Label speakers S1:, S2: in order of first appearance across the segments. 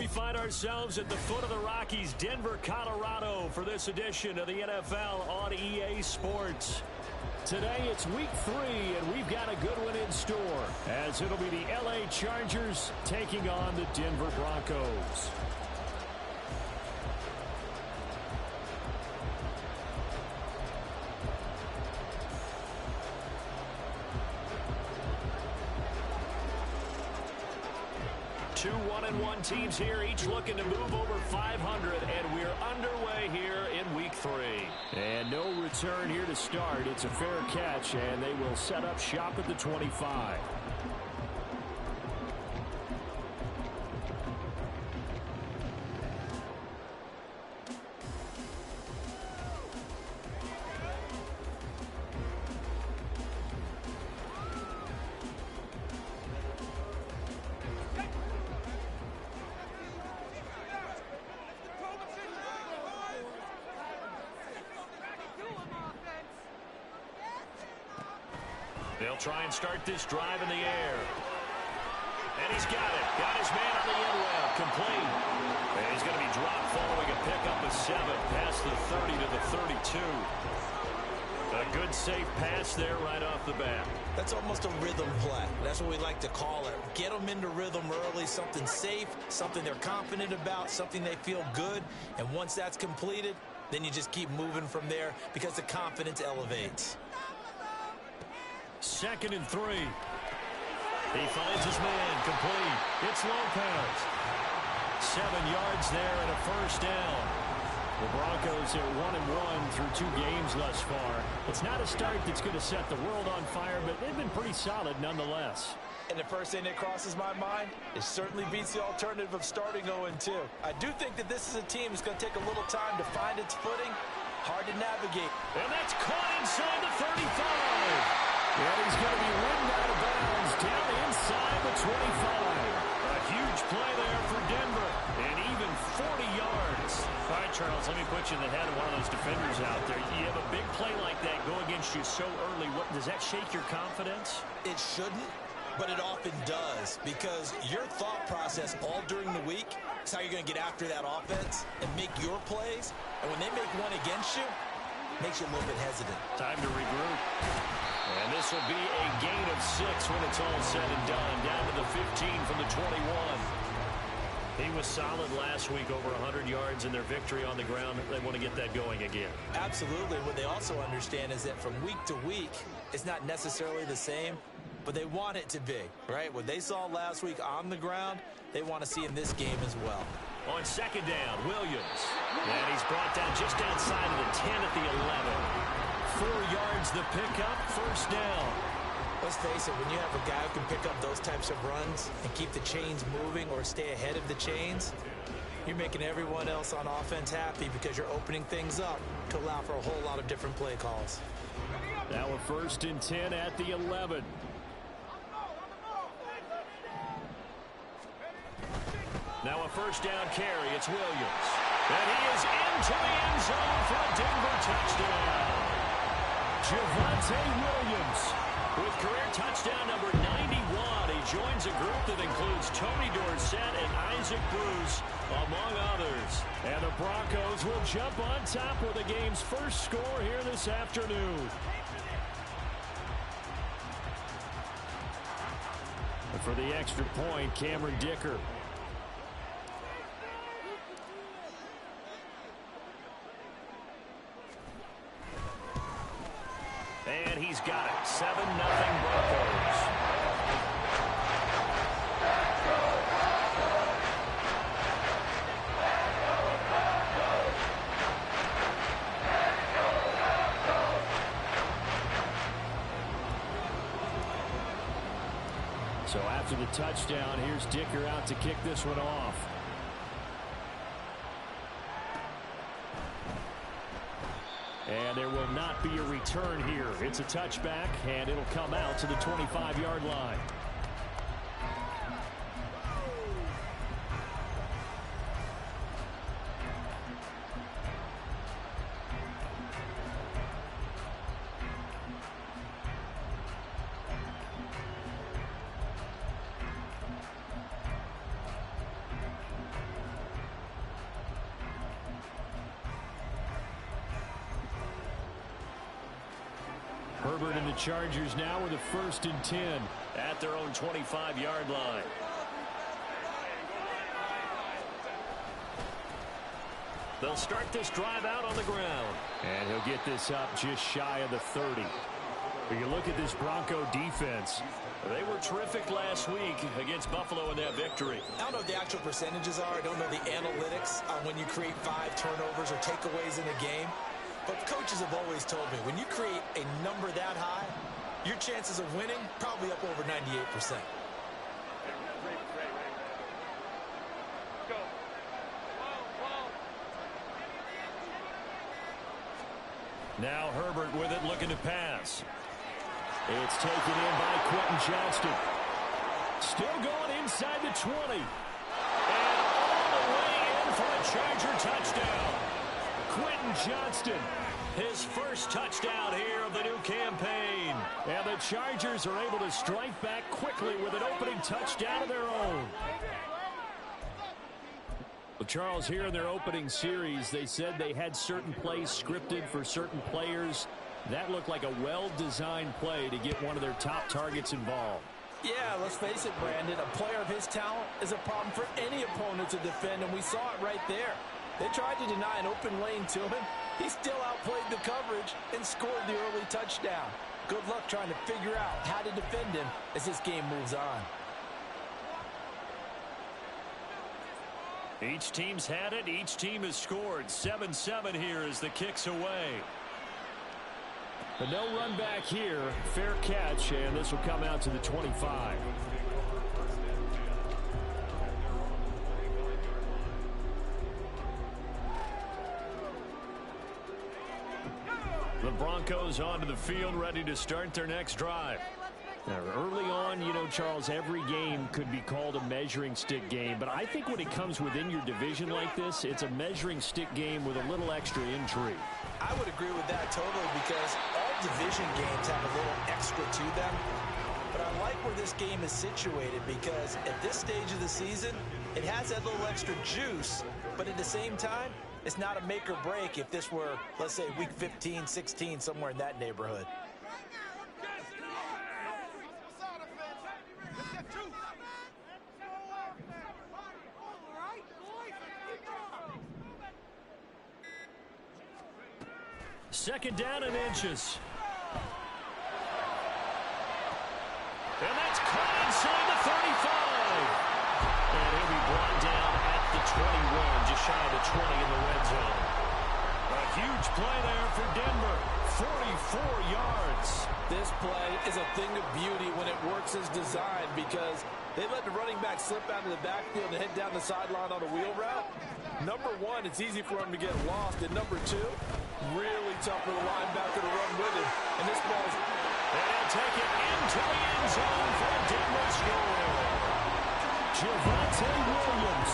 S1: we find ourselves at the foot of the Rockies, Denver, Colorado, for this edition of the NFL on EA Sports. Today it's week 3, and we've got a good one in store, as it'll be the LA Chargers taking on the Denver Broncos. Two 1-1 teams here, each looking to move over 500, and we're underway here in week 3. And no return here to start. It's a fair catch, and they will set up shop at the 25. They'll try and start this drive in the air. And he's got it. Got his man on the end route. Complete. And he's going to be dropped following a pickup of 7 past the 30 to the 32. A good safe pass there right off the bat.
S2: That's almost a rhythm play. That's what we like to call it. Get them into rhythm early, something safe, something they're confident about, something they feel good. And once that's completed, then you just keep moving from there because the confidence elevates.
S1: 2nd and 3. He finds his man. Complete. It's Lopez. 7 yards there and a first down. The Broncos are 1-1 through 2 games thus far. It's not a start that's going to set the world on fire, but they've been pretty solid nonetheless.
S2: And the first thing that crosses my mind, it certainly beats the alternative of starting 0-2. I do think that this is a team that's going to take a little time to find its footing. Hard to navigate.
S1: And that's caught inside the 35. And he's going to be ridden out of bounds down inside the 25. A huge play there for Denver, and even 40 yards. All right, Charles, let me put you in the head of one of those defenders out there. You have a big play like that go against you so early. Does that shake your confidence?
S2: It shouldn't, but it often does, because your thought process all during the week is how you're going to get after that offense and make your plays. And when they make one against you, it makes you a little bit hesitant.
S1: Time to regroup. And this will be a gain of 6 when it's all said and done. Down to the 15 from the 21. He was solid last week, over 100 yards in their victory on the ground. They want to get that going again.
S2: Absolutely. What they also understand is that from week to week, it's not necessarily the same, but they want it to be, right? What they saw last week on the ground, they want to see in this game as well.
S1: On 2nd down, Williams. And he's brought down just outside of the 10 at the 11. 4 yards the pickup, first down.
S2: Let's face it, when you have a guy who can pick up those types of runs and keep the chains moving or stay ahead of the chains, you're making everyone else on offense happy because you're opening things up to allow for a whole lot of different play calls.
S1: Now a 1st and 10 at the 11. Now a first down carry. It's Williams. And he is into the end zone for a Denver touchdown. Javonte Williams with career touchdown number 91. He joins a group that includes Tony Dorsett and Isaac Bruce, among others. And the Broncos will jump on top with the game's first score here this afternoon. And for the extra point, Cameron Dicker. And he's got it. 7-0 Broncos. So after the touchdown, here's Dicker out to kick this one off. And there will not be a return here. It's a touchback, and it'll come out to the 25-yard line. Herbert and the Chargers now with a 1st and 10 at their own 25-yard line. They'll start this drive out on the ground. And he'll get this up just shy of the 30. When you look at this Bronco defense, they were terrific last week against Buffalo in that victory.
S2: I don't know what the actual percentages are. I don't know the analytics on when you create 5 turnovers or takeaways in a game. But coaches have always told me, when you create a number that high, your chances of winning probably up over 98%.
S1: Now Herbert with it, looking to pass. It's taken in by Quentin Johnston. Still going inside the 20. And all the way in for a Charger touchdown. Quentin Johnston, his first touchdown here of the new campaign. And the Chargers are able to strike back quickly with an opening touchdown of their own. Well, Charles, here in their opening series, they said they had certain plays scripted for certain players. That looked like a well-designed play to get one of their top targets involved.
S2: Yeah, let's face it, Brandon. A player of his talent is a problem for any opponent to defend, and we saw it right there. They tried to deny an open lane to him. He still outplayed the coverage and scored the early touchdown. Good luck trying to figure out how to defend him as this game moves on.
S1: Each team's had it. Each team has scored. 7-7 here as the kick's away. But no run back here. Fair catch, and this will come out to the 25. The Broncos onto the field, ready to start their next drive. Now, early on, you know, Charles, every game could be called a measuring stick game. But I think when it comes within your division like this, it's a measuring stick game with a little extra intrigue.
S2: I would agree with that totally, because all division games have a little extra to them. But I like where this game is situated, because at this stage of the season, it has that little extra juice. But at the same time, it's not a make or break if this were, let's say, week 15, 16, somewhere in that neighborhood.
S1: Second down and inches. And that's caught inside the 35. And he'll be brought down at the 21, just shy of the 20 in the red zone. A huge play there for Denver. 44 yards.
S2: This play is a thing of beauty when it works as designed, because they let the running back slip out of the backfield and head down the sideline on a wheel route. Number one, it's easy for him to get lost. And number two, really tough for the linebacker to run with it. And this ball's...
S1: And he'll take it into the end zone for a Denver score. Javonte Williams,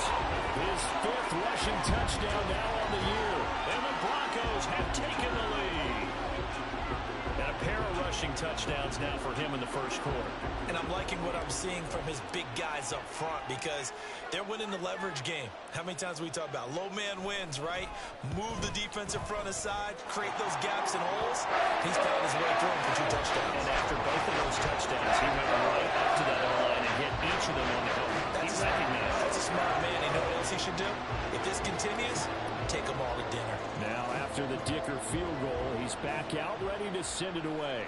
S1: his 5th rushing touchdown now on the year. And the Broncos have taken the lead. And a pair of rushing touchdowns now for him in the first quarter.
S2: And I'm liking what I'm seeing from his big guys up front, because they're winning the leverage game. How many times we talk about low man wins, right? Move the defensive front aside, create those gaps and holes. He's found his way through for 2 touchdowns.
S1: And after both of those touchdowns, he went right up to that O-line and hit each of them on the helmet. He recognized.
S2: That's a smart man. You know what else he should do? If this continues, take them all to dinner.
S1: Now, after the Dicker field goal, he's back out, ready to send it away.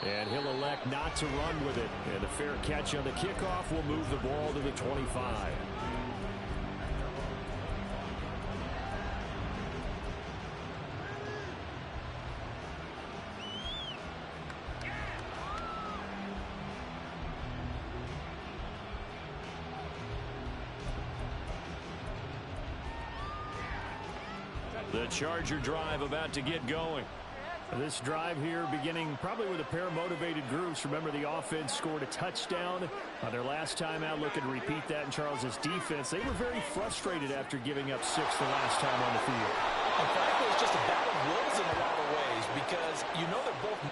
S1: And he'll elect not to run with it. And a fair catch on the kickoff will move the ball to the 25. The Charger drive about to get going. This drive here beginning probably with a pair of motivated groups. Remember, the offense scored a touchdown on their last time out. Looking to repeat that in Charles's defense. They were very frustrated after giving up 6 the last time on the field.
S2: And frankly, it's just a battle of wills in a lot of ways, because you know they're both...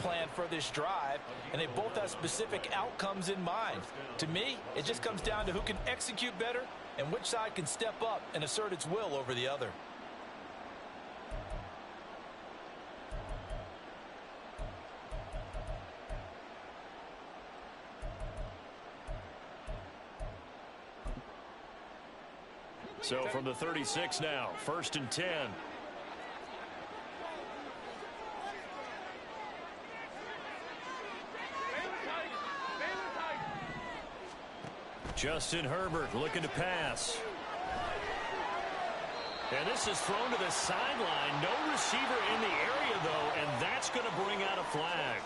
S2: plan for this drive, and they both have specific outcomes in mind. To me, it just comes down to who can execute better and which side can step up and assert its will over the other.
S1: So from the 36 now, 1st and 10. Justin Herbert looking to pass. And this is thrown to the sideline. No receiver in the area, though, and that's going to bring out a flag.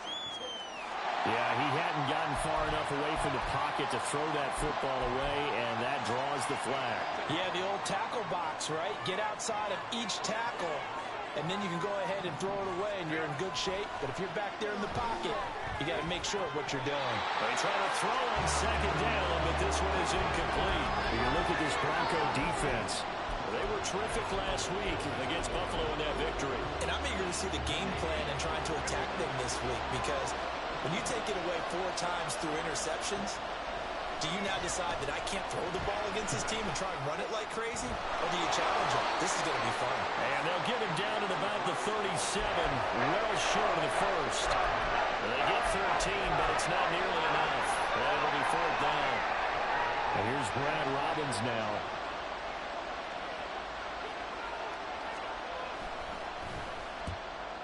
S3: Yeah, he hadn't gotten far enough away from the pocket to throw that football away, and that draws the flag.
S2: Yeah, the old tackle box, right? Get outside of each tackle, and then you can go ahead and throw it away, and you're in good shape. But if you're back there in the pocket, you got to make sure of what you're doing.
S1: They try to throw on 2nd down, but this one is incomplete.
S3: When you look at this Bronco defense,
S1: they were terrific last week against Buffalo in that victory.
S2: And I'm eager to see the game plan and trying to attack them this week, because when you take it away 4 times through interceptions, do you now decide that I can't throw the ball against this team and try and run it like crazy? Or do you challenge them? This is going to be fun.
S1: And they'll get him down at about the 37, well short of the first. They get 13, but it's not nearly enough. It'll be 4th down.
S3: And here's Brad Robbins now.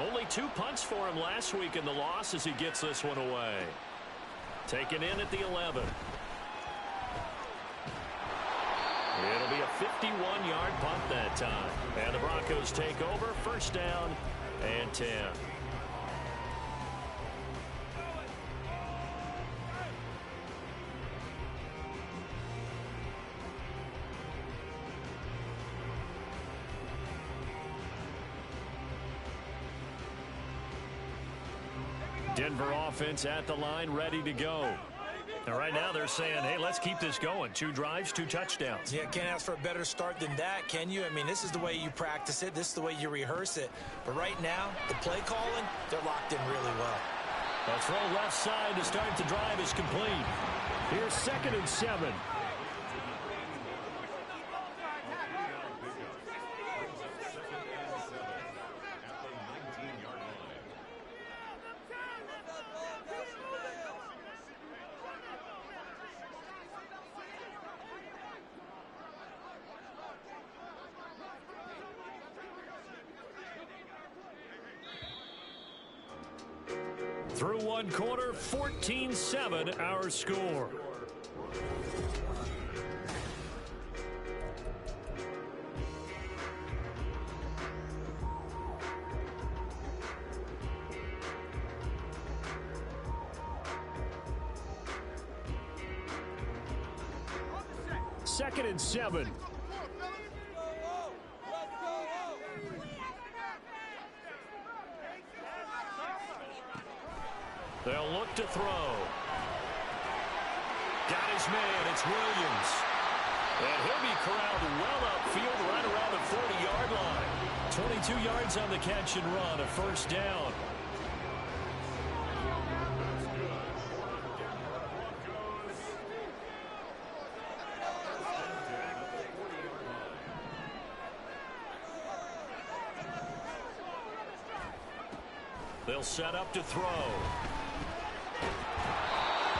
S1: Only 2 punts for him last week in the loss as he gets this one away. Taken in at the 11. It'll be a 51-yard punt that time. And the Broncos take over, 1st down and 10. Denver offense at the line, ready to go. And right now they're saying, hey, let's keep this going. 2 drives, 2 touchdowns.
S2: Yeah, can't ask for a better start than that, can you? I mean, this is the way you practice it. This is the way you rehearse it. But right now, the play calling, they're locked in really well.
S1: A throw left side to start the drive is complete.
S3: Here's 2nd and 7.
S1: Through 1 quarter, 14-7 our score.
S3: Second and 7.
S1: They'll look to throw. Got his man. It's Williams. And he'll be corralled well upfield right around the 40-yard line. 22 yards on the catch and run, a 1st down. They'll set up to throw.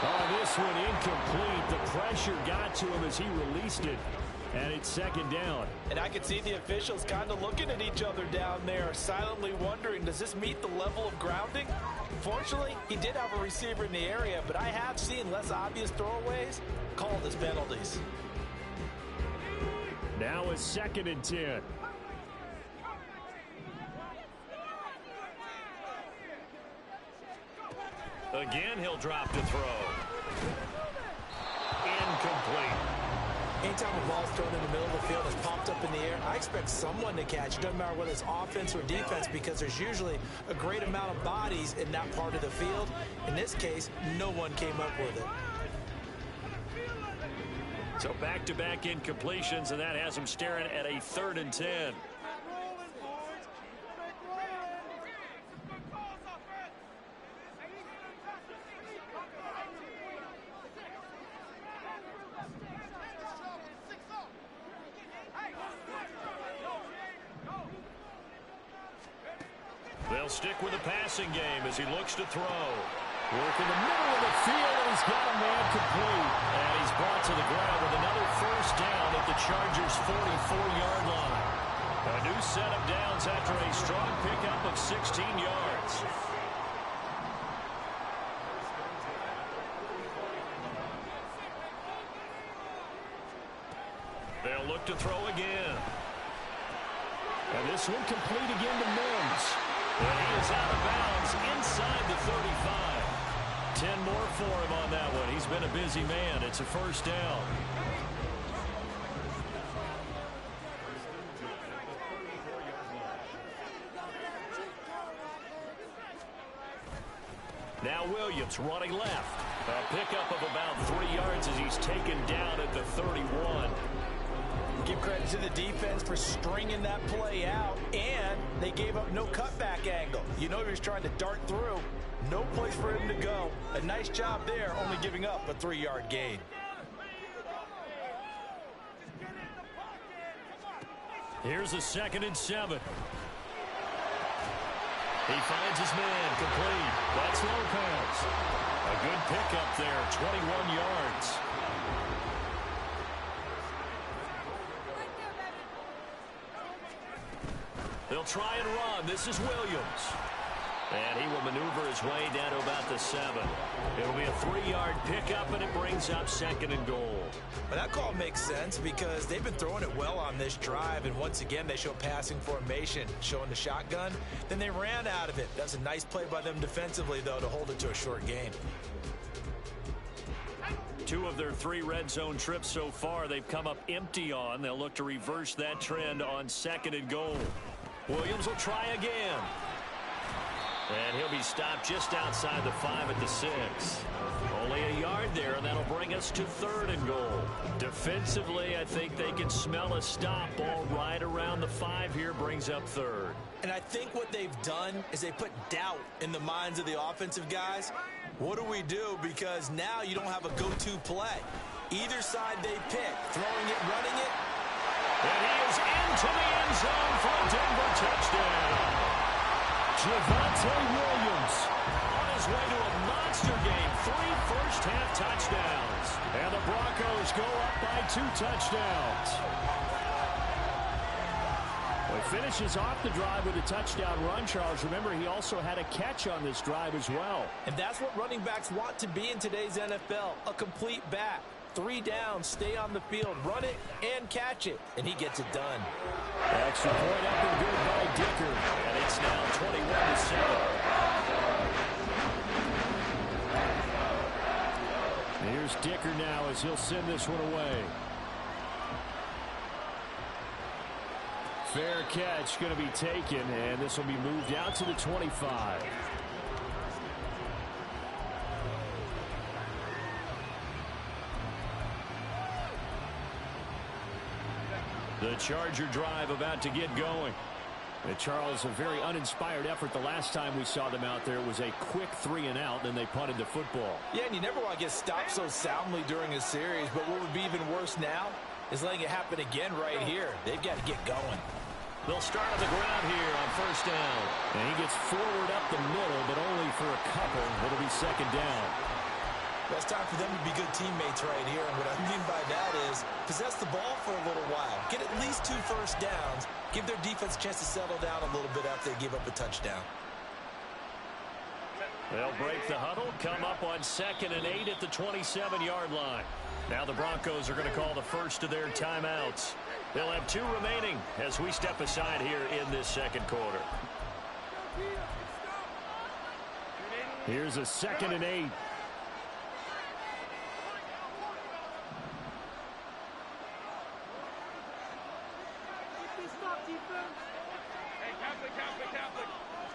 S3: Oh, this one incomplete. The pressure got to him as he released it. And it's 2nd down.
S2: And I can see the officials kind of looking at each other down there, silently wondering, does this meet the level of grounding? Fortunately, he did have a receiver in the area, but I have seen less obvious throwaways called as penalties.
S3: Now it's 2nd and 10.
S1: Again, he'll drop to throw. Incomplete.
S2: Anytime a ball's thrown in the middle of the field, it's popped up in the air, I expect someone to catch. Doesn't matter whether it's offense or defense, because there's usually a great amount of bodies in that part of the field. In this case, no one came up with it.
S1: So back-to-back incompletions, and that has them staring at a 3rd and 10. They'll stick with the passing game as he looks to throw.
S3: Work in the middle of the field, and he's got a man complete.
S1: And he's brought to the ground with another first down at the Chargers' 44-yard line. A new set of downs after a strong pickup of 16 yards. They'll look to throw again.
S3: And this one complete again to Mims.
S1: And he is out of bounds inside the 35. 10 more for him on that one. He's been a busy man. It's a first down. Now Williams running left. A pickup of about 3 yards as he's taken down at the 31.
S2: Give credit to the defense for stringing that play out, and they gave up no cutback angle. You know he was trying to dart through. No place for him to go. A nice job there, only giving up a 3-yard gain.
S1: Here's a 2nd and 7. He finds his man complete. That's Lopez. A good pickup there, 21 yards. They'll try and run. This is Williams. And he will maneuver his way down to about the 7. It'll be a 3-yard pickup, and it brings up 2nd and goal.
S2: But that call makes sense because they've been throwing it well on this drive, and once again they show passing formation, showing the shotgun. Then they ran out of it. That's a nice play by them defensively, though, to hold it to a short gain.
S1: 2 of their 3 red zone trips so far they've come up empty on. They'll look to reverse that trend on 2nd and goal. Williams will try again. And he'll be stopped just outside the 5 at the 6. Only a yard there, and that'll bring us to 3rd and goal. Defensively, I think they can smell a stop. Ball right around the 5 here brings up 3rd.
S2: And I think what they've done is they put doubt in the minds of the offensive guys. What do we do? Because now you don't have a go-to play. Either side they pick, throwing it, running it.
S1: And he is into the end zone for a Denver touchdown. Javonte Williams on his way to a monster game. 3 first-half touchdowns. And the Broncos go up by 2 touchdowns.
S3: Well, he finishes off the drive with a touchdown run, Charles. Remember, he also had a catch on this drive as well.
S2: And that's what running backs want to be in today's NFL, a complete back. 3 downs, stay on the field, run it, and catch it. And he gets it done.
S3: Extra point up and good by Dicker.
S1: And it's now 21-7.
S3: Here's Dicker now as he'll send this one away. Fair catch going to be taken, and this will be moved out to the 25.
S1: The Charger drive about to get going.
S3: And Charles, a very uninspired effort the last time we saw them out there. It was a quick 3 and out, and then they punted the football.
S2: Yeah, and you never want to get stopped so soundly during a series, but what would be even worse now is letting it happen again right here. They've got to get going.
S1: They'll start on the ground here on first down.
S3: And he gets forward up the middle, but only for a couple. It'll be 2nd down.
S2: Well, it's time for them to be good teammates right here. And what I mean by that is possess the ball for a little while. Get at least 2 first downs. Give their defense a chance to settle down a little bit after they give up a touchdown.
S1: They'll break the huddle, come up on 2nd and 8 at the 27-yard line. Now the Broncos are going to call the first of their timeouts. They'll have 2 remaining as we step aside here in this 2nd quarter.
S3: Here's a 2nd and 8.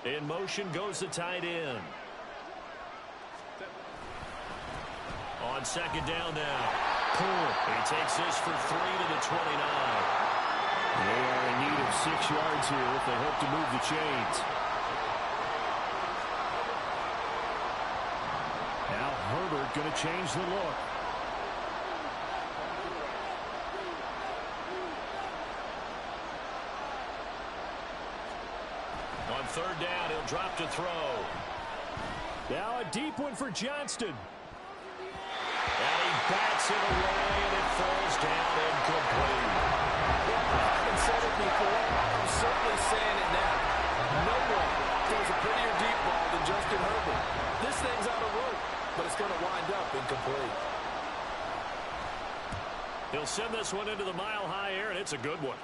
S1: In motion goes the tight end. On 2nd down now.
S3: Cool.
S1: He takes this for 3 to the 29.
S3: They are in need of 6 yards here if they hope to move the chains. Now Herbert going to change the look.
S1: third down. He'll drop to throw.
S3: Now a deep one for Johnston.
S1: And he bats it away, and it falls down incomplete.
S4: I haven't said it before. I'm certainly saying it now. No one throws a prettier deep ball than Justin Herbert. This thing's out of route, but it's going to wind up incomplete.
S1: He'll send this one into the mile-high air, and it's a good one.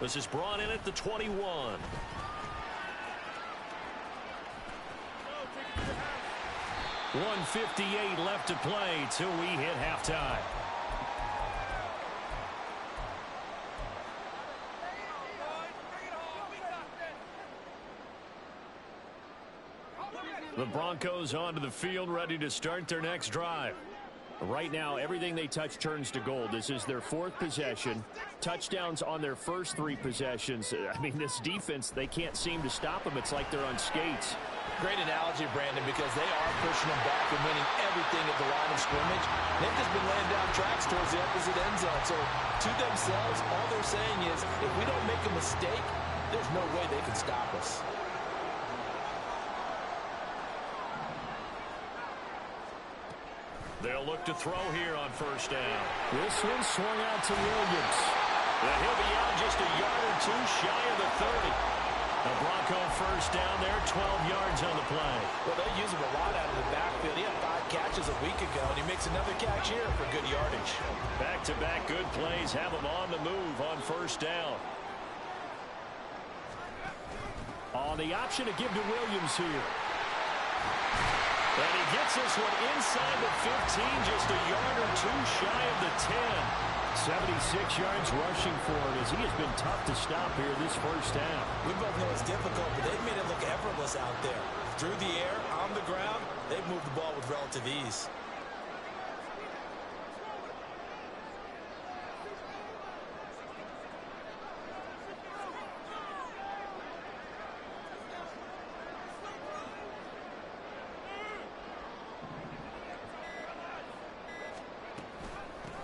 S1: This is brought in at the 21. 1:58 left to play till we hit halftime. The Broncos onto the field, ready to start their next drive. Right now, everything they touch turns to gold. This is their fourth possession. Touchdowns on their first three possessions. I mean, this defense, they can't seem to stop them. It's like they're on skates.
S2: Great analogy, Brandon, because they are pushing them back and winning everything at the line of scrimmage. They've just been laying down tracks towards the opposite end zone. So, to themselves, all they're saying is, if we don't make a mistake, there's no way they can stop us.
S1: They'll look to throw here on first down.
S3: This one swung out to Williams.
S1: And he'll be out just a yard or two shy of the 30. The Bronco first down there, 12 yards on the play.
S2: Well, they use him a lot out of the backfield. He had 5 catches a week ago, and he makes another catch here for good yardage.
S1: Back-to-back good plays have him on the move on first down.
S3: On the option to give to Williams here.
S1: And he gets this one inside the 15, just a yard or two shy of the 10.
S3: 76 yards rushing for him as he has been tough to stop here this first half.
S2: We both know it's difficult, but they've made it look effortless out there. Through the air, on the ground, they've moved the ball with relative ease.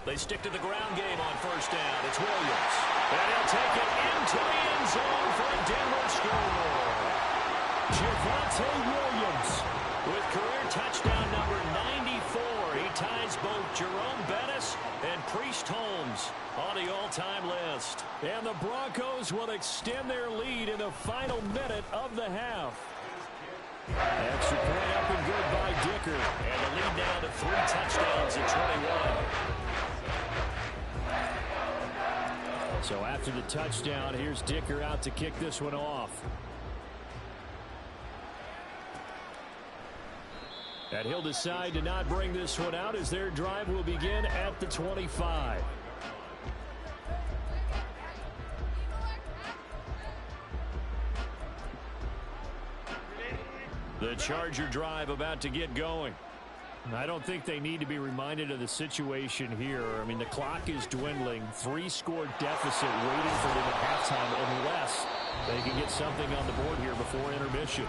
S1: They stick to the ground game on first down. It's Williams. And he'll take it into the end zone for a Denver score. Javonte Williams with career touchdown number 94. He ties both Jerome Bettis and Priest Holmes on the all-time list.
S3: And the Broncos will extend their lead in the final minute of the half. Extra point up and good by Dicker.
S1: And the lead down to 3 touchdowns at 21.
S3: So after the touchdown, here's Dicker out to kick this one off. And he'll decide to not bring this one out as their drive will begin at the 25.
S1: The Charger drive about to get going.
S3: I don't think they need to be reminded of the situation here. I mean, the clock is dwindling. 3-score deficit waiting for them at halftime unless they can get something on the board here before intermission.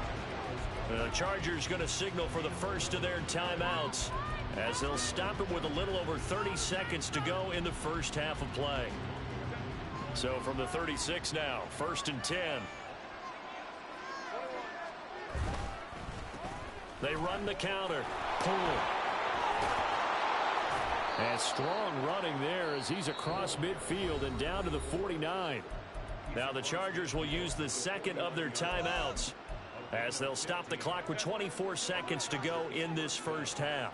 S1: The Chargers going to signal for the first of their timeouts as they'll stop it with a little over 30 seconds to go in the first half of play. So from the 36 now, 1st and 10. They run the counter. Pull.
S3: And strong running there as he's across midfield and down to the 49.
S1: Now the Chargers will use the second of their timeouts as they'll stop the clock with 24 seconds to go in this first half.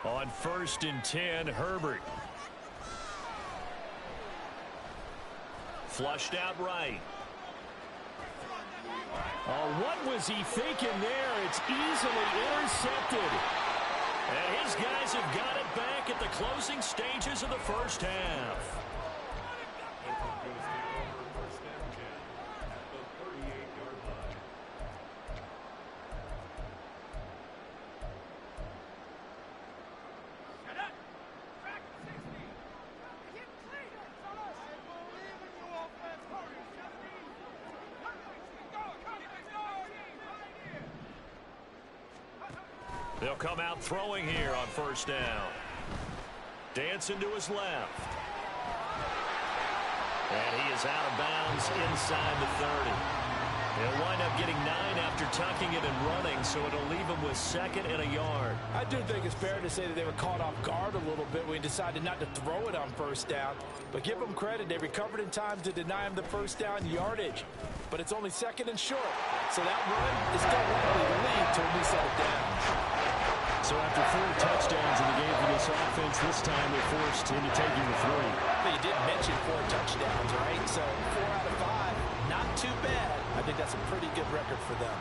S1: On 1st and 10, Herbert. Flushed out right.
S3: Oh, what was he thinking there? It's easily intercepted.
S1: And his guys have got it back at the closing stages of the first half. They'll come out throwing here on first down. Dancing to his left.
S3: And he is out of bounds inside the 30. He'll wind up getting 9 after tucking it and running, so it'll leave him with 2nd and a yard.
S4: I do think it's fair to say that they were caught off guard a little bit when he decided not to throw it on 1st down. But give them credit, they recovered in time to deny him the 1st down yardage. But it's only 2nd and short, so that run is still likely to lead to a new set of downs.
S3: So after 4 touchdowns in the game for this offense, this time they're forced into taking the 3.
S4: But you did mention 4 touchdowns, right? So 4 out of 5, not too bad. I think that's a pretty good record for them.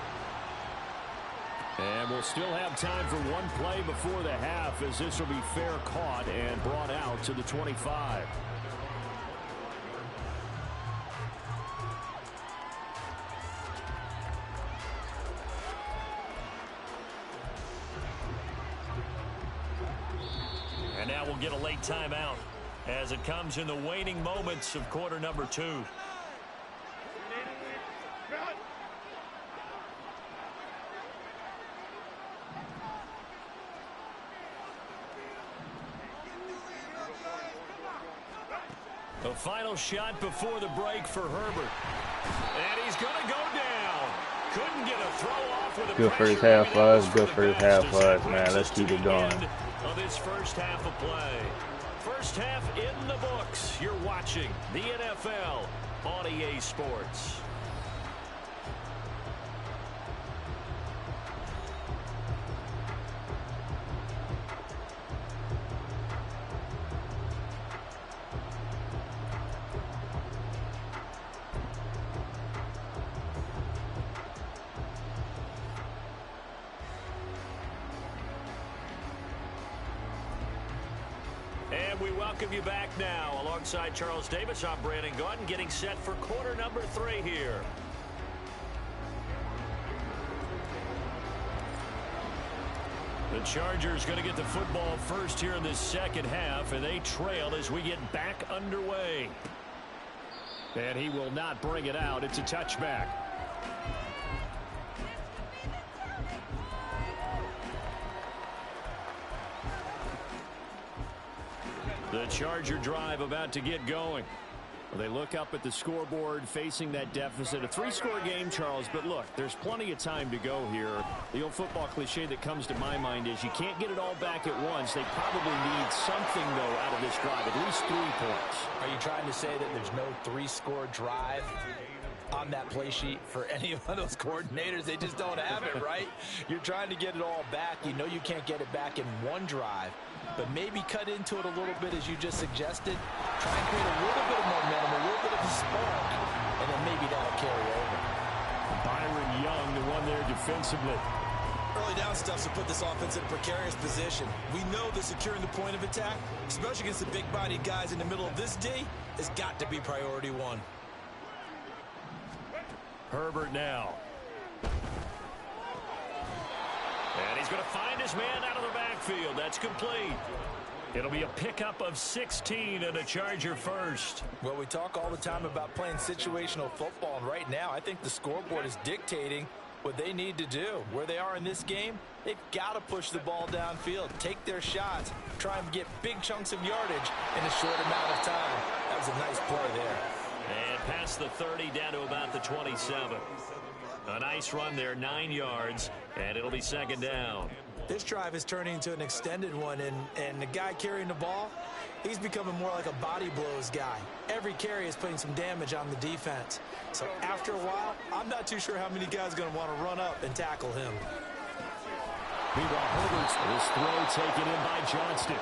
S3: And we'll still have time for one play before the half, as this will be fair caught and brought out to the 25. And now we'll get a late timeout as it comes in the waning moments of quarter number 2. The final shot before the break for Herbert. And he's going to go down. Couldn't get a throw off with a
S5: good first half, guys. Good first half, guys, man. Let's keep it going.
S3: Of this first half of play. First half in the books. You're watching the NFL on EA Sports. And we welcome you back now. Alongside Charles Davis, I'm Brandon Gaudin, getting set for quarter number 3 here. The Chargers going to get the football first here in this second half, and they trail as we get back underway. And he will not bring it out. It's a touchback. The Charger drive about to get going. Well, they look up at the scoreboard facing that deficit. A 3-score game, Charles, but look, there's plenty of time to go here. The old football cliche that comes to my mind is you can't get it all back at once. They probably need something, though, out of this drive, at least 3 points.
S4: Are you trying to say that there's no 3-score drive on that play sheet for any of those coordinators? They just don't have it, right? You're trying to get it all back. You know you can't get it back in one drive, but maybe cut into it a little bit as you just suggested. Try and create a little bit of momentum, a little bit of a spark, and then maybe that'll carry over.
S3: Byron Young, the one there defensively.
S2: Early down stuff to put this offense in a precarious position. We know that securing the point of attack, especially against the big-bodied guys in the middle of this D, has got to be priority 1.
S3: Herbert now. And he's going to find his man out of the backfield. That's complete. It'll be a pickup of 16 and a Charger first.
S4: Well, we talk all the time about playing situational football, and right now I think the scoreboard is dictating what they need to do. Where they are in this game, they've got to push the ball downfield, take their shots, try and get big chunks of yardage in a short amount of time. That was a nice play there.
S3: And past the 30 down to about the 27. A nice run there, 9 yards, and it'll be second down.
S2: This drive is turning into an extended one, and the guy carrying the ball, he's becoming more like a body blows guy. Every carry is putting some damage on the defense. So after a while, I'm not too sure how many guys are going to want to run up and tackle him.
S3: Meanwhile, Herbert's this throw taken in by Johnston.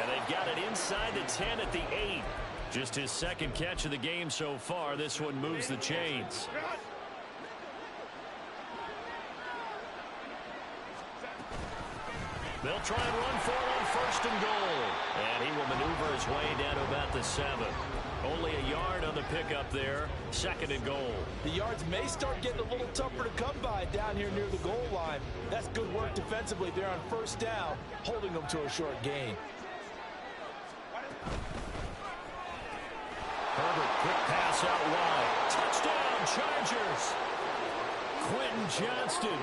S3: And they've got it inside the 10 at the 8. Just his second catch of the game so far. This one moves the chains. They'll try and run for it on first and goal. And he will maneuver his way down to about the 7. Only a yard on the pickup there. Second and goal.
S4: The yards may start getting a little tougher to come by down here near the goal line. That's good work defensively there on first down, holding them to a short gain.
S3: Herbert, quick pass out wide. Touchdown, Chargers. Quentin Johnston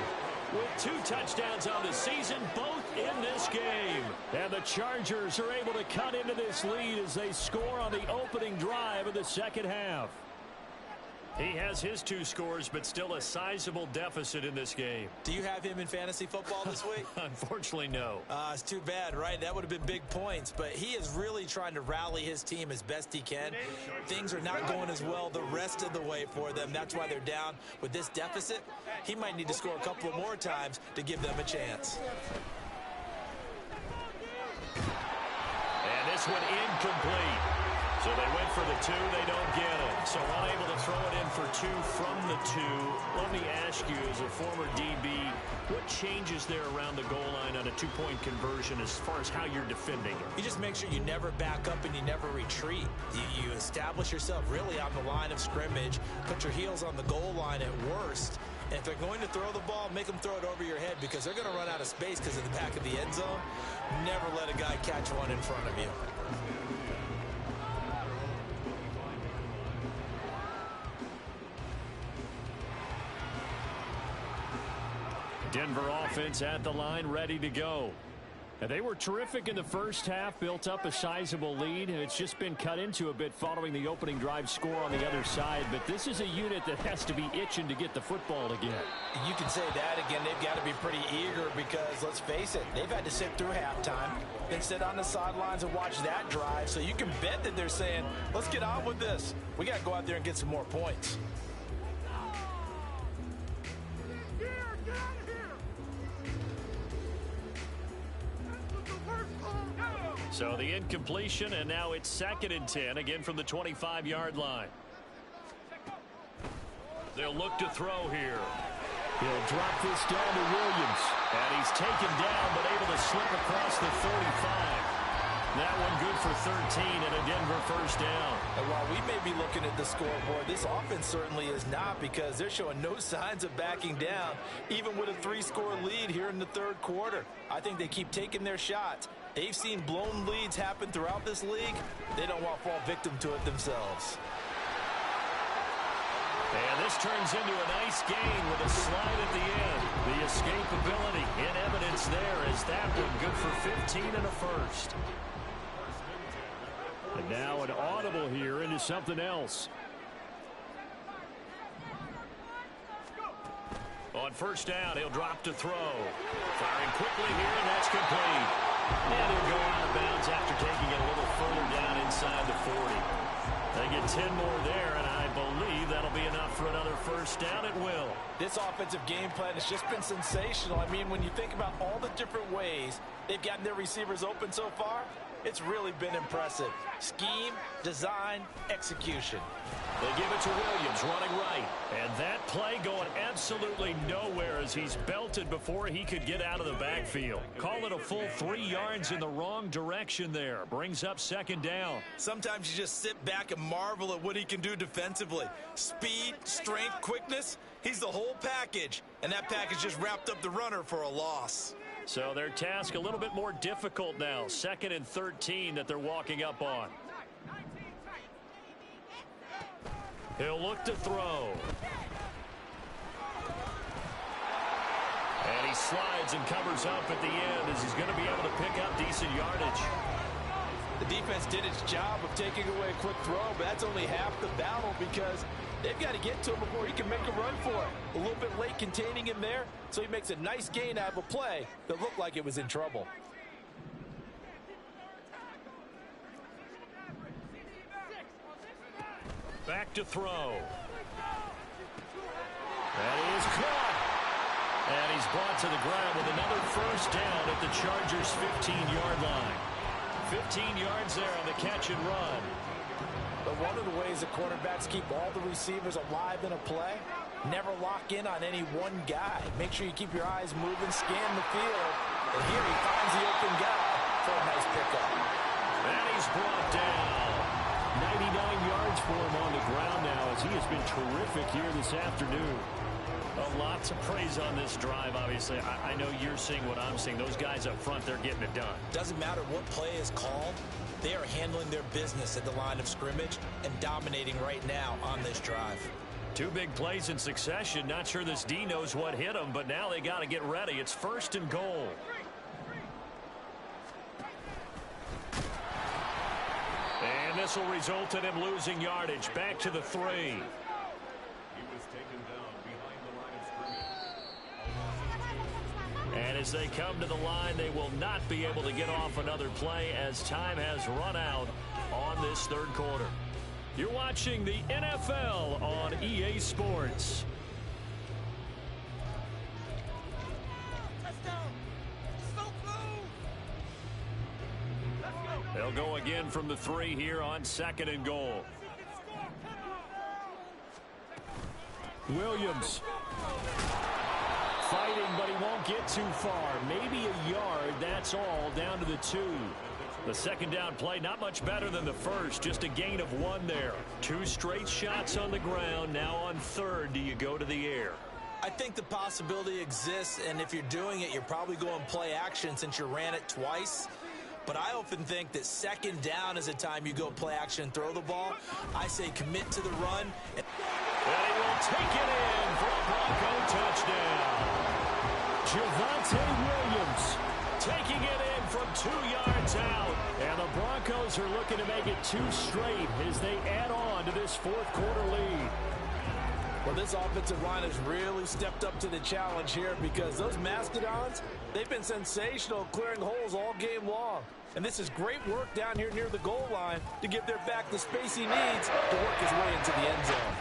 S3: with 2 touchdowns on the season, both in this game. And the Chargers are able to cut into this lead as they score on the opening drive of the second half. He has his 2 scores, but still a sizable deficit in this game.
S2: Do you have him in fantasy football this week?
S3: Unfortunately, no.
S2: It's too bad, right? That would have been big points, but he is really trying to rally his team as best he can. Things are not going as well the rest of the way for them. That's why they're down with this deficit. He might need to score a couple of more times to give them a chance.
S3: And this one incomplete. So they went for the 2, they don't get it. So unable to throw it in for 2 from the 2. Let me ask you, as a former DB, what changes there around the goal line on a 2-point conversion as far as how you're defending it?
S2: You just make sure you never back up and you never retreat. You establish yourself really on the line of scrimmage, put your heels on the goal line at worst. And if they're going to throw the ball, make them throw it over your head because they're going to run out of space because of the back of the end zone. Never let a guy catch one in front of you.
S3: Denver offense at the line, ready to go. And they were terrific in the first half, built up a sizable lead, and it's just been cut into a bit following the opening drive score on the other side. But this is a unit that has to be itching to get the football again.
S2: You can say that again. They've got to be pretty eager because, let's face it, they've had to sit through halftime, then sit on the sidelines and watch that drive. So you can bet that they're saying, let's get on with this. We got to go out there and get some more points.
S3: So the incompletion, and now it's 2nd and 10, again from the 25-yard line. They'll look to throw here. He'll drop this down to Williams. And he's taken down, but able to slip across the 35. That one good for 13 and a Denver first down.
S2: And while we may be looking at the scoreboard, this offense certainly is not, because they're showing no signs of backing down, even with a 3-score lead here in the 3rd quarter. I think they keep taking their shots. They've seen blown leads happen throughout this league. They don't want to fall victim to it themselves.
S3: And this turns into a nice gain with a slide at the end. The escapability in evidence there as that one good for 15 and a first. And now an audible here into something else. On first down, he'll drop to throw. Firing quickly here, and that's complete. And he'll go out of bounds after taking it a little further down inside the 40. They get 10 more there, and I believe that'll be enough for another first down. It will.
S2: This offensive game plan has just been sensational. I mean, when you think about all the different ways they've gotten their receivers open so far, it's really been impressive. Scheme, design, execution.
S3: They give it to Williams, running right. And that play going absolutely nowhere as he's belted before he could get out of the backfield. Call it a full 3 yards in the wrong direction there. Brings up 2nd down.
S2: Sometimes you just sit back and marvel at what he can do defensively. Speed, strength, quickness. He's the whole package. And that package just wrapped up the runner for a loss.
S3: So their task a little bit more difficult now. 2nd and 13 that they're walking up on. He'll look to throw. And he slides and covers up at the end as he's going to be able to pick up decent yardage.
S2: The defense did its job of taking away a quick throw, but that's only half the battle because they've got to get to him before he can make a run for it. A little bit late containing him there, so he makes a nice gain out of a play that looked like it was in trouble.
S3: Back to throw. That is caught. And he's brought to the ground with another first down at the Chargers' 15-yard line. 15 yards there on the catch and run.
S2: But one of the ways the quarterbacks keep all the receivers alive in a play, never lock in on any one guy. Make sure you keep your eyes moving, scan the field. And here he finds the open guy for a nice pickup.
S3: And he's brought down. 99 yards for him on the ground now as he has been terrific here this afternoon. Lots of praise on this drive, obviously. I know you're seeing what I'm seeing. Those guys up front, they're getting it done.
S2: Doesn't matter what play is called. They are handling their business at the line of scrimmage and dominating right now on this drive.
S3: Two big plays in succession. Not sure this D knows what hit him, but now they got to get ready. It's 1st and goal. And this will result in him losing yardage. Back to the 3. And as they come to the line, they will not be able to get off another play as time has run out on this 3rd quarter. You're watching the NFL on EA Sports. They'll go again from the 3 here on 2nd and goal. Williams. Fighting, but he won't get too far. Maybe a yard, that's all, down to the 2. The 2nd down play, not much better than the 1st, just a gain of 1 there. 2 straight shots on the ground. Now on 3rd, do you go to the air?
S2: I think the possibility exists, and if you're doing it, you're probably going play action since you ran it twice. But I often think that 2nd down is a time you go play action and throw the ball. I say commit to the run.
S3: And he will take it in for a Bronco touchdown. Javonte Williams taking it in from 2 yards out. And the Broncos are looking to make it 2 straight as they add on to this 4th quarter lead.
S4: Well, this offensive line has really stepped up to the challenge here because those Mastodons, they've been sensational clearing holes all game long. And this is great work down here near the goal line to give their back the space he needs to work his way into the end zone.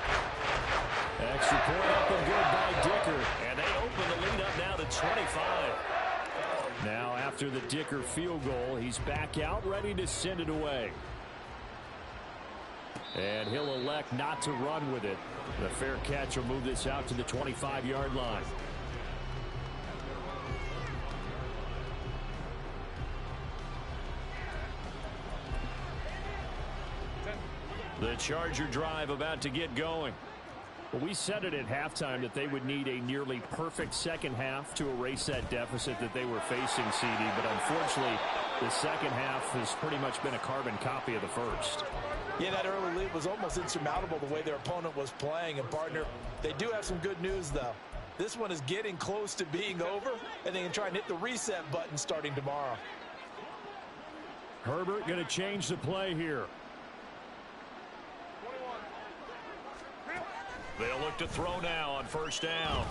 S3: Extra point up and good by Dicker. And they open the lead up now to 25. Now after the Dicker field goal, he's back out ready to send it away. And he'll elect not to run with it. The fair catch will move this out to the 25-yard line. The Charger drive about to get going. Well, we said it at halftime that they would need a nearly perfect 2nd half to erase that deficit that they were facing, CD. But unfortunately, the 2nd half has pretty much been a carbon copy of the 1st.
S4: Yeah, that early lead was almost insurmountable the way their opponent was playing. And, partner, they do have some good news, though. This one is getting close to being over, and they can try and hit the reset button starting tomorrow.
S3: Herbert going to change the play here. They'll look to throw now on 1st down.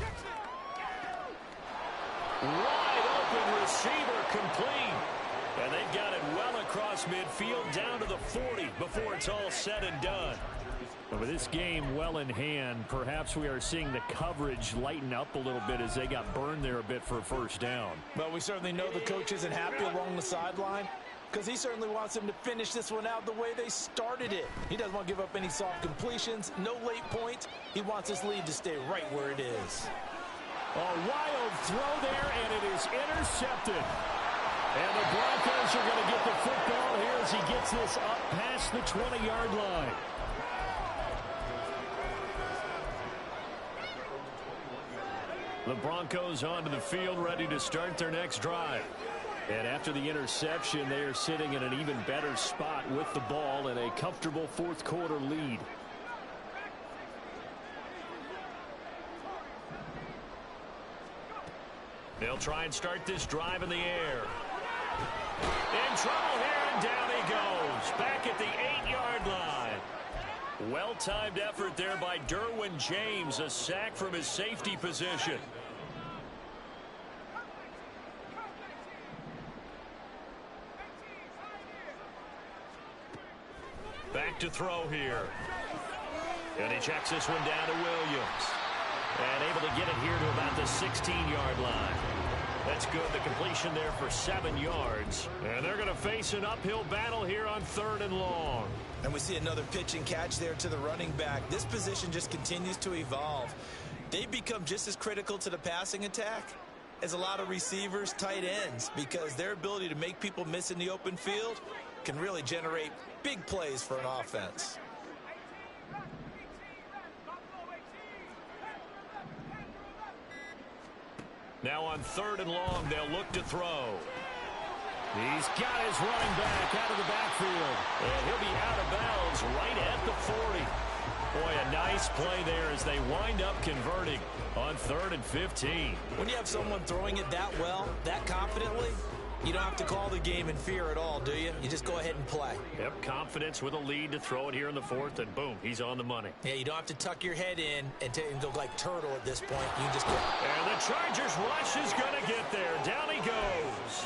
S3: Wide open receiver complete. And they've got it well across midfield down to the 40 before it's all said and done. But with this game well in hand, perhaps we are seeing the coverage lighten up a little bit as they got burned there a bit for a 1st down.
S4: But we certainly know the coach isn't happy along the sideline because he certainly wants them to finish this one out the way they started it. He doesn't want to give up any soft completions, no late points. He wants this lead to stay right where it is.
S3: A wild throw there, and it is intercepted. And the Broncos are going to get the football here as he gets this up past the 20-yard line. The Broncos onto the field, ready to start their next drive. And after the interception, they are sitting in an even better spot with the ball and a comfortable 4th quarter lead. They'll try and start this drive in the air. In trouble here, and down he goes. Back at the 8-yard line. Well-timed effort there by Derwin James, a sack from his safety position. Back to throw here. And he checks this one down to Williams. And able to get it here to about the 16-yard line. That's good. The completion there for 7 yards. And they're going to face an uphill battle here on 3rd and long.
S2: And we see another pitch and catch there to the running back. This position just continues to evolve. They've become just as critical to the passing attack as a lot of receivers, tight ends, because their ability to make people miss in the open field can really generate big plays for an offense.
S3: Now on 3rd and long, they'll look to throw. He's got his running back out of the backfield. And he'll be out of bounds right at the 40. Boy, a nice play there as they wind up converting on 3rd and 15.
S2: When you have someone throwing it that well, that confidently, you don't have to call the game in fear at all, do you? You just go ahead and play.
S3: Yep, confidence with a lead to throw it here in the 4th, and boom, he's on the money.
S2: Yeah, you don't have to tuck your head in and go like turtle at this point. You just go.
S3: And the Chargers rush is going to get there. Down he goes.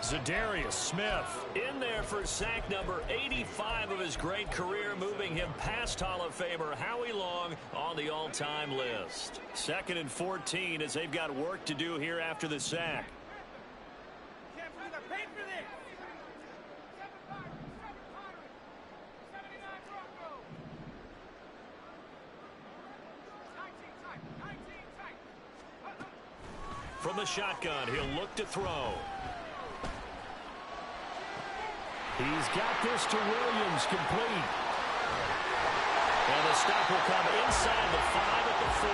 S3: Zadarius Smith in there for sack number 85 of his great career, moving him past Hall of Famer Howie Long on the all-time list. 2nd and 14 as they've got work to do here after the sack. From the shotgun, he'll look to throw. He's got this to Williams, complete. And the stop will come inside the 5 at the 4.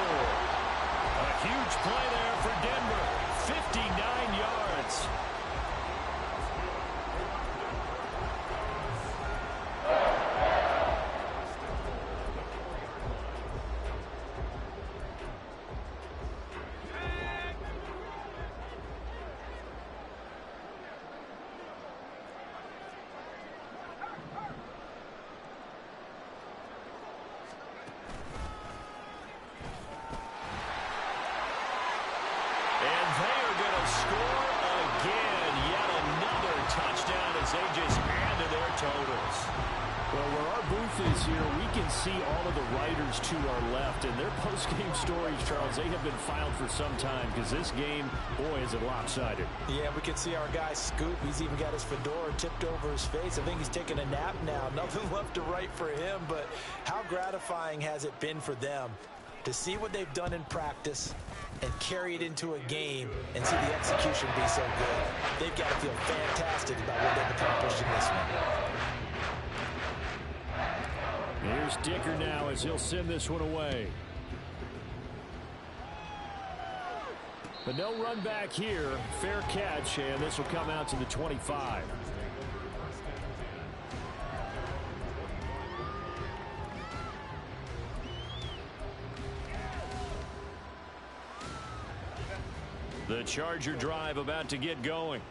S3: A huge play there for Denver. 59 yards. See all of the writers to our left, and their post-game stories, Charles, they have been filed for some time because this game, boy, is it lopsided.
S2: Yeah, we can see our guy Scoop. He's even got his fedora tipped over his face. I think he's taking a nap now. Nothing left to write for him, but how gratifying has it been for them to see what they've done in practice and carry it into a game and see the execution be so good. They've got to feel fantastic about what they've accomplished in this one.
S3: Here's Dicker now as he'll send this one away. But no run back here. Fair catch, and this will come out to the 25. The Charger drive about to get going.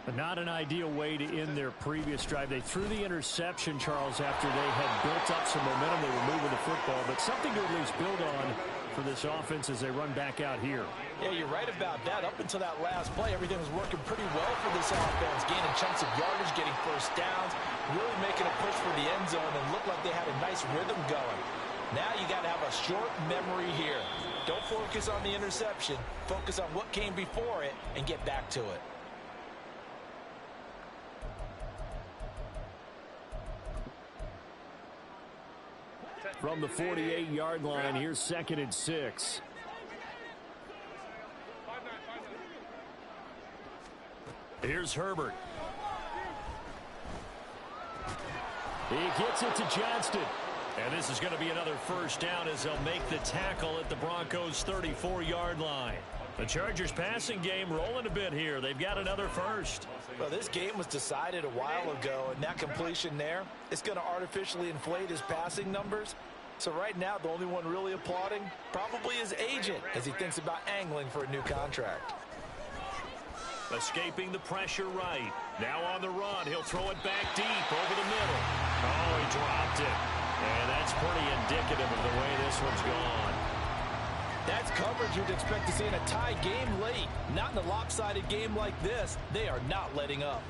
S3: But not an ideal way to end their previous drive. They threw the interception, Charles, after they had built up some momentum. They were moving the football, but something to at least build on for this offense as they run back out here.
S2: Yeah, you're right about that. Up until that last play, everything was working pretty well for this offense, gaining chunks of yardage, getting first downs, really making a push for the end zone, and looked like they had a nice rhythm going. Now you got to have a short memory here. Don't focus on the interception. Focus on what came before it and get back to it.
S3: From the 48-yard line, here's 2nd and 6. Here's Herbert. He gets it to Johnston. And this is going to be another first down as they'll make the tackle at the Broncos' 34-yard line. The Chargers passing game rolling a bit here. They've got another first.
S2: Well, this game was decided a while ago, and that completion there, it's going to artificially inflate his passing numbers. So right now, the only one really applauding probably his agent as he thinks about angling for a new contract.
S3: Escaping the pressure right. Now on the run, he'll throw it back deep over the middle. Oh, he dropped it. And that's pretty indicative of the way this one's gone.
S2: That's coverage you'd expect to see in a tie game late. Not in a lopsided game like this. They are not letting up.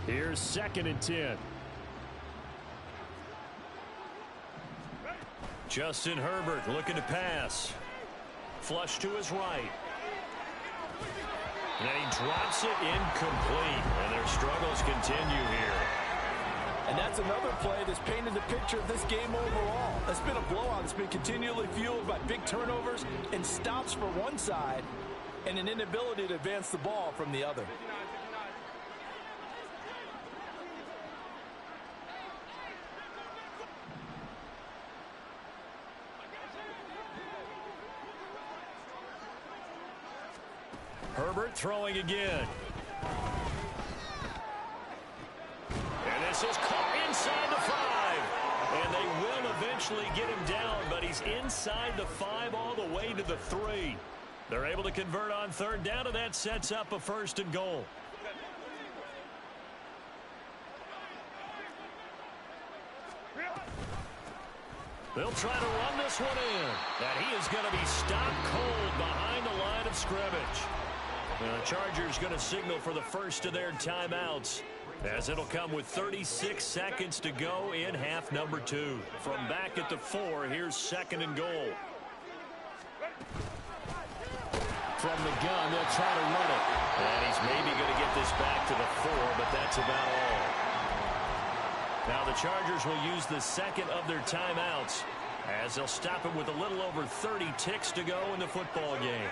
S3: Here's 2nd and 10. Justin Herbert looking to pass. Flush to his right. And he drops it incomplete. And their struggles continue here.
S4: And that's another play that's painted the picture of this game overall. It's been a blowout. It's been continually fueled by big turnovers and stops for one side and an inability to advance the ball from the other.
S3: Herbert throwing again.
S1: This is caught inside the 5. And they will eventually get him down, but he's inside the 5 all the way to the 3. They're able to convert on third down, and that sets up a 1st and goal. They'll try to run this one in. And he is going to be stopped cold behind the line of scrimmage. And the Chargers going to signal for the first of their timeouts, as it'll come with 36 seconds to go in half number 2. From back at the 4, here's 2nd and goal. From the gun, they'll try to run it. And he's maybe going to get this back to the 4, but that's about all. Now the Chargers will use the 2nd of their timeouts, as they'll stop him with a little over 30 ticks to go in the football game.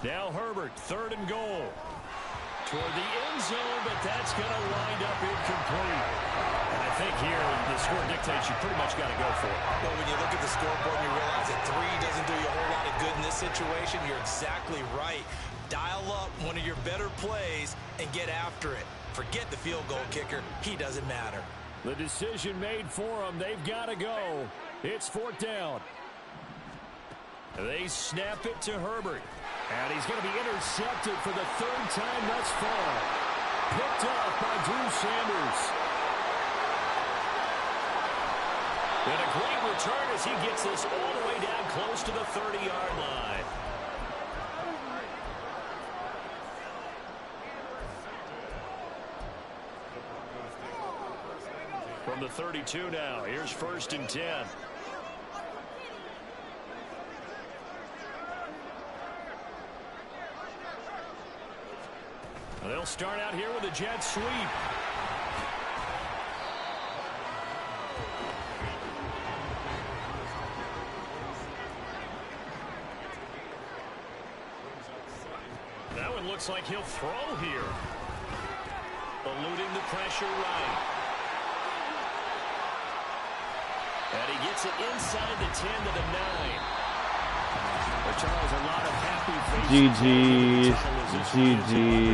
S1: Now Herbert, 3rd and goal. Toward the end zone, but that's going to wind up incomplete. And I think here the score dictates you pretty much got to go for it.
S2: Well, when you look at the scoreboard and you realize that 3 doesn't do you a whole lot of good in this situation, you're exactly right. Dial up one of your better plays and get after it. Forget the field goal kicker. He doesn't matter.
S3: The decision made for them. They've got to go. It's 4th down. They snap it to Herbert. And he's going to be intercepted for the 3rd time thus far. Picked off by Drew Sanders. And a great return as he gets this all the way down close to the 30-yard line. From the 32 now, here's 1st and 10. They'll start out here with a jet sweep. That one looks like he'll throw here. Eluding the pressure right. And he gets it inside the 10 to the 9. But Charles, a lot of happy faces.
S5: GG's. GG's.